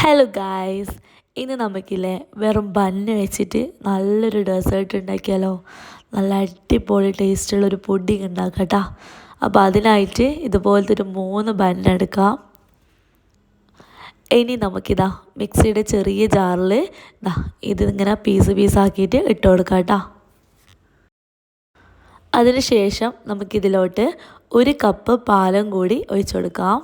Hello guys, ഇന്ന് നമുക്കില്ലേ വെറും ബന്ന് വെച്ചിട്ട് നല്ലൊരു ഡെസേർട്ട് ഉണ്ടാക്കിയാലോ. നല്ല അടിപൊളി ടേസ്റ്റുള്ളൊരു പുഡിങ് ഉണ്ടാക്കാം കേട്ടോ. അപ്പോൾ അതിനായിട്ട് ഇതുപോലത്തെ ഒരു 3 ബന്നെടുക്കാം. ഇനി നമുക്കിതാ മിക്സിയുടെ ചെറിയ ജാറിൽ ഇതിങ്ങനെ പീസാക്കിയിട്ട് ഇട്ട് കൊടുക്കാം കേട്ടോ. അതിനുശേഷം നമുക്കിതിലോട്ട് 1 കപ്പ് പാലും കൂടി ഒഴിച്ചു കൊടുക്കാം.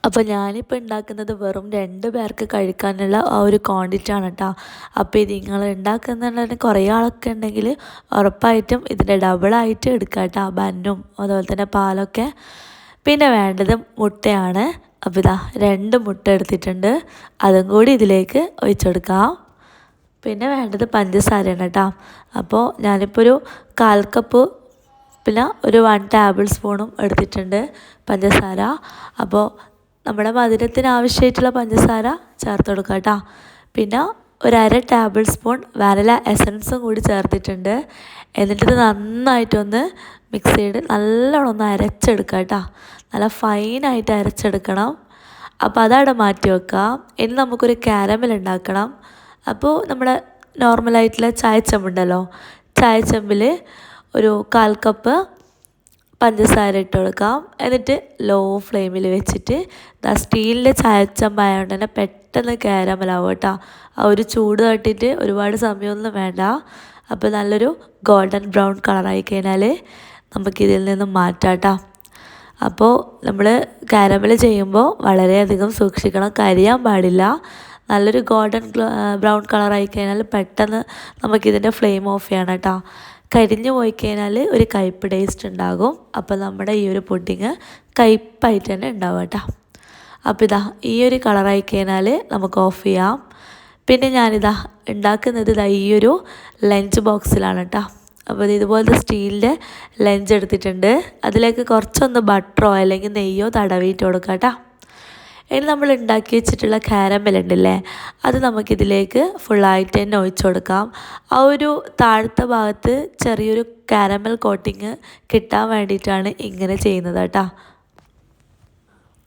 അപ്പോൾ ഞാനിപ്പോൾ ഉണ്ടാക്കുന്നത് വെറും 2 പേർക്ക് കഴിക്കാനുള്ള ആ ഒരു ക്വാണ്ടിറ്റി ആണ് കേട്ടോ. അപ്പോൾ ഇത് നിങ്ങൾ ഉണ്ടാക്കുന്നുണ്ടെങ്കിൽ കുറേ ആളൊക്കെ ഉണ്ടെങ്കിൽ ഉറപ്പായിട്ടും ഇതിൻ്റെ ഡബിളായിട്ട് എടുക്കുക കേട്ടോ, ബന്നും അതുപോലെ തന്നെ പാലൊക്കെ. പിന്നെ വേണ്ടത് മുട്ടയാണ്. അപ്പോൾ ഇതാ 2 മുട്ട എടുത്തിട്ടുണ്ട്, അതും കൂടി ഇതിലേക്ക് ഒഴിച്ചെടുക്കാം. പിന്നെ വേണ്ടത് പഞ്ചസാരയാണ് കേട്ടോ. അപ്പോൾ ഞാനിപ്പോൾ ഒരു 1/4 കപ്പ് പിന്നെ ഒരു 1 ടേബിൾ സ്പൂണും എടുത്തിട്ടുണ്ട് പഞ്ചസാര. അപ്പോൾ നമ്മുടെ മധുരത്തിന് ആവശ്യമായിട്ടുള്ള പഞ്ചസാര ചേർത്ത് കൊടുക്കുക കേട്ടോ. പിന്നെ ഒരു 1/2 ടേബിൾ സ്പൂൺ വാനില എസൻസും കൂടി ചേർത്തിട്ടുണ്ട്. എന്നിട്ട് നന്നായിട്ടൊന്ന് മിക്സ് ചെയ്ത് നല്ലോണം ഒന്ന് അരച്ചെടുക്കുക കേട്ടോ. നല്ല ഫൈനായിട്ട് അരച്ചെടുക്കണം. അപ്പോൾ അതവിടെ മാറ്റി വെക്കാം. ഇനി നമുക്കൊരു കാരമൽ ഉണ്ടാക്കണം. അപ്പോൾ നമ്മുടെ നോർമലായിട്ടുള്ള ചായച്ചമ്പുണ്ടല്ലോ, ചായച്ചമ്പിൽ ഒരു 1/4 കപ്പ് പഞ്ചസാര ഇട്ട് കൊടുക്കാം. എന്നിട്ട് ലോ ഫ്ലെയിമിൽ വെച്ചിട്ട് സ്റ്റീലിൻ്റെ ചായച്ചമ്പായതുകൊണ്ട് തന്നെ പെട്ടെന്ന് കാരമലാവും കേട്ടോ. ആ ഒരു ചൂട് തട്ടിയിട്ട് ഒരുപാട് സമയമൊന്നും വേണ്ട. അപ്പോൾ നല്ലൊരു ഗോൾഡൻ ബ്രൗൺ കളറായി കഴിഞ്ഞാൽ നമുക്കിതിൽ നിന്ന് മാറ്റാം കേട്ടോ. അപ്പോൾ നമ്മൾ കാരമൽ ചെയ്യുമ്പോൾ വളരെയധികം സൂക്ഷിക്കണം, കരിയാൻ പാടില്ല. നല്ലൊരു ഗോൾഡൻ ബ്രൗൺ കളറായി കഴിഞ്ഞാൽ പെട്ടെന്ന് നമുക്കിതിൻ്റെ ഫ്ലെയിം ഓഫ് ചെയ്യണം കേട്ടോ. കരിഞ്ഞു പോയി കഴിഞ്ഞാൽ ഒരു കയ്പ്പ് ടേസ്റ്റ് ഉണ്ടാകും. അപ്പോൾ നമ്മുടെ ഈ ഒരു പുഡിങ് കയ്പ്പായിട്ട് തന്നെ ഉണ്ടാവും കേട്ടോ. അപ്പോൾ ഇതാ ഈ ഒരു കളറായി കഴിഞ്ഞാൽ നമുക്ക് ഓഫ് ചെയ്യാം. പിന്നെ ഞാനിതാ ഉണ്ടാക്കുന്നത് ഈ ഒരു ലഞ്ച് ബോക്സിലാണ് കേട്ടോ. അപ്പോൾ ഇതുപോലത്തെ സ്റ്റീലിൻ്റെ ലഞ്ച് എടുത്തിട്ടുണ്ട്. അതിലേക്ക് കുറച്ചൊന്ന് ബട്ടറോ അല്ലെങ്കിൽ നെയ്യോ തടവിയിട്ട് കൊടുക്കാം കേട്ടോ. ഇനി നമ്മൾ ഉണ്ടാക്കി വെച്ചിട്ടുള്ള കാരമൽ ഉണ്ടല്ലേ, അത് നമുക്കിതിലേക്ക് ഫുള്ളായിട്ട് തന്നെ ഒഴിച്ചു കൊടുക്കാം. ആ ഒരു താഴത്തെ ഭാഗത്ത് ചെറിയൊരു കാരമൽ കോട്ടിങ് കിട്ടാൻ വേണ്ടിയിട്ടാണ് ഇങ്ങനെ ചെയ്യുന്നത് കേട്ടോ.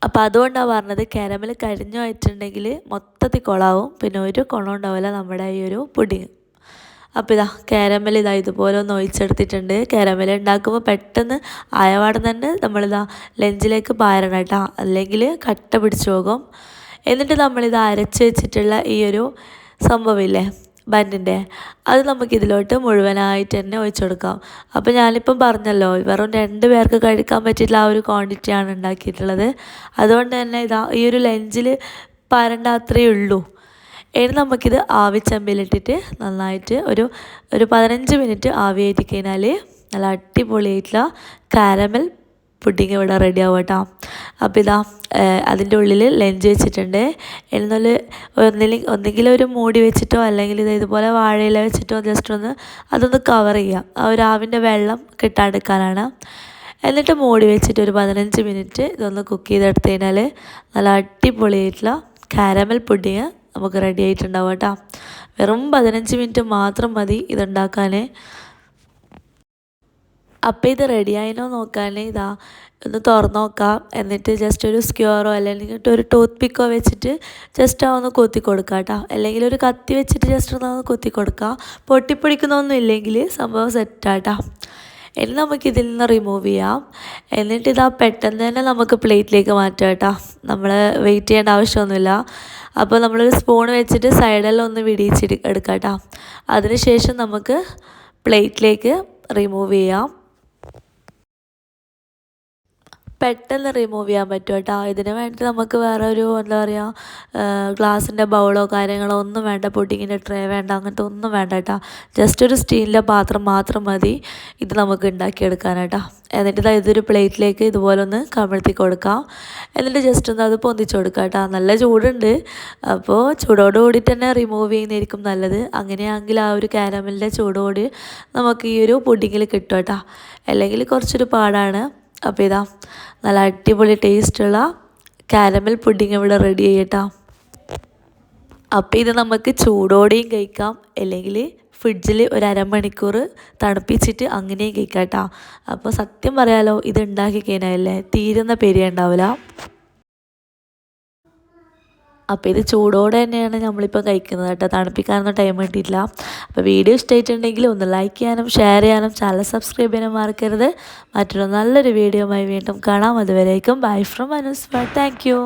അപ്പോൾ അതുകൊണ്ടാണ് പറഞ്ഞത്, കാരമൽ കരിഞ്ഞു പോയിട്ടുണ്ടെങ്കിൽ മൊത്തത്തിൽ കുളമാവും, പിന്നെ ഒരു കുളം ഉണ്ടാവില്ല നമ്മുടെ ഈ ഒരു പുഡിങ്. അപ്പോൾ ഇതാ കാരമൽ ഇതുപോലെ ഒന്ന് ഒഴിച്ചെടുത്തിട്ടുണ്ട്. കാരമൽ ഉണ്ടാക്കുമ്പോൾ പെട്ടെന്ന് ആയപാടെ തന്നെ നമ്മളിതാ ലഞ്ചിലേക്ക് പാരണം കേട്ടോ, അല്ലെങ്കിൽ കട്ട പിടിച്ചു പോകും. എന്നിട്ട് നമ്മളിത് അരച്ച് വെച്ചിട്ടുള്ള ഈ ഒരു സംഭവമില്ലേ ബന്നിൻ്റെ, അത് നമുക്കിതിലോട്ട് മുഴുവനായിട്ട് തന്നെ ഒഴിച്ചു കൊടുക്കാം. അപ്പോൾ ഞാനിപ്പം പറഞ്ഞല്ലോ വെറും 2 പേർക്ക് കഴിക്കാൻ പറ്റിയിട്ടുള്ള ആ ഒരു ക്വാണ്ടിറ്റിയാണ് ഉണ്ടാക്കിയിട്ടുള്ളത്. അതുകൊണ്ട് തന്നെ ഈ ഒരു ലഞ്ചിൽ പാരണ്ട അത്രയേ ഉള്ളൂ. ഇനി നമുക്കിത് ആവിച്ചമ്പിലിട്ടിട്ട് നന്നായിട്ട് ഒരു 15 മിനിറ്റ് ആവിയായിട്ട് കഴിഞ്ഞാൽ നല്ല അടിപൊളിയായിട്ടുള്ള കാരമൽ പുഡിങ് ഇവിടെ റെഡി ആവും കേട്ടോ. അപ്പോൾ അതിൻ്റെ ഉള്ളിൽ ലഞ്ച് വെച്ചിട്ടുണ്ട്. എന്നാൽ ഒന്നെങ്കിലും ഒരു മൂടി വെച്ചിട്ടോ അല്ലെങ്കിൽ ഇതുപോലെ വാഴയില വെച്ചിട്ടോ ജസ്റ്റ് അതൊന്ന് കവർ ചെയ്യാം, ആ ഒരു ആവിൻ്റെ വെള്ളം കിട്ടാണ്ടിരിക്കാനാണ്. എന്നിട്ട് മൂടി വെച്ചിട്ട് ഒരു 15 മിനിറ്റ് ഇതൊന്ന് കുക്ക് ചെയ്തെടുത്ത് കഴിഞ്ഞാൽ നല്ല അടിപൊളിയായിട്ടുള്ള കാരമൽ പുഡിങ് നമുക്ക് റെഡി ആയിട്ടുണ്ടാവും കേട്ടോ. വെറും 15 മിനിറ്റ് മാത്രം മതി ഇതുണ്ടാക്കാൻ. അപ്പോൾ ഇത് റെഡിയായിനോ നോക്കാൻ ഒന്ന് തുറന്ന് നോക്കാം. എന്നിട്ട് ജസ്റ്റ് ഒരു സ്ക്യൂറോ അല്ലെങ്കിൽ ഒരു ടൂത്ത് പിക്കോ വെച്ചിട്ട് ജസ്റ്റ് ഒന്ന് കൊത്തി കൊടുക്കുക കേട്ടോ, അല്ലെങ്കിൽ ഒരു കത്തി വെച്ചിട്ട് ജസ്റ്റ് ഒന്ന് കൊത്തി കൊടുക്കുക. പൊട്ടിപ്പൊടിക്കുന്നൊന്നും ഇല്ലെങ്കിൽ സംഭവം സെറ്റാട്ടോ. ഇനി നമുക്കിതിൽ നിന്ന് റിമൂവ് ചെയ്യാം. എന്നിട്ട് പെട്ടെന്ന് തന്നെ നമുക്ക് പ്ലേറ്റിലേക്ക് മാറ്റാം കേട്ടോ. നമ്മൾ വെയിറ്റ് ചെയ്യേണ്ട ആവശ്യമൊന്നുമില്ല. അപ്പോൾ നമ്മളൊരു സ്പൂൺ വെച്ചിട്ട് സൈഡെല്ലാം ഒന്ന് എടുക്കാം കേട്ടോ. അതിനുശേഷം നമുക്ക് പ്ലേറ്റിലേക്ക് റിമൂവ് ചെയ്യാം. പെട്ടെന്ന് റിമൂവ് ചെയ്യാൻ പറ്റും കേട്ടോ. ഇതിന് വേണ്ടി നമുക്ക് വേറെ ഒരു എന്താ പറയുക ഗ്ലാസിൻ്റെ ബൗളോ കാര്യങ്ങളോ ഒന്നും വേണ്ട, പുഡിങ്ങിൻ്റെ ട്രേ വേണ്ട, അങ്ങനത്തെ ഒന്നും വേണ്ട കേട്ടോ. ജസ്റ്റ് ഒരു സ്റ്റീലിൻ്റെ പാത്രം മാത്രം മതി ഇത് നമുക്ക് ഉണ്ടാക്കിയെടുക്കാൻ കേട്ടോ. എന്നിട്ട് ഇതൊരു പ്ലേറ്റിലേക്ക് ഇതുപോലെ ഒന്ന് കമഴ്ത്തി കൊടുക്കാം. എന്നിട്ട് ജസ്റ്റ് ഒന്ന് അത് പൊന്തിച്ച് കൊടുക്കാം കേട്ടോ. നല്ല ചൂടുണ്ട്, അപ്പോൾ ചൂടോട് കൂടിയിട്ട് തന്നെ റിമൂവ് ചെയ്യുന്നതായിരിക്കും നല്ലത്. അങ്ങനെയാണെങ്കിൽ ആ ഒരു കാരമലിൻ്റെ ചൂടോട് നമുക്ക് ഈ ഒരു പുഡിങ്ങിൽ കിട്ടും കേട്ടോ, അല്ലെങ്കിൽ കുറച്ചൊരു പാടാണ്. അപ്പോൾ നല്ല അടിപൊളി ടേസ്റ്റുള്ള കാരമൽ പുഡിങ് ഇവിടെ റെഡി ചെയ്യട്ടോ. അപ്പോൾ ഇത് നമുക്ക് ചൂടോടെയും കഴിക്കാം, അല്ലെങ്കിൽ ഫ്രിഡ്ജിൽ ഒരു 1/2 മണിക്കൂർ തണുപ്പിച്ചിട്ട് അങ്ങനെയും കഴിക്കാം കേട്ടോ. അപ്പോൾ സത്യം പറയാലോ, ഇത് ഉണ്ടാക്കി കഴിഞ്ഞാലേ തീരുന്ന പേര് ഉണ്ടാവില്ല. അപ്പോൾ ഇത് ചൂടോടെ തന്നെയാണ് നമ്മളിപ്പോൾ കഴിക്കുന്നത് കേട്ടോ, തണുപ്പിക്കാനൊന്നും ടൈം കിട്ടിയിട്ടില്ല. അപ്പോൾ വീഡിയോ ഇഷ്ടമായിട്ടുണ്ടെങ്കിൽ ഒന്ന് ലൈക്ക് ചെയ്യാനും ഷെയർ ചെയ്യാനും ചാനൽ സബ്സ്ക്രൈബ് ചെയ്യാനും മറക്കരുത്. മറ്റൊരു നല്ലൊരു വീഡിയോയുമായി വീണ്ടും കാണാം. അതുവരേക്കും bye from Anuswa. Thank U.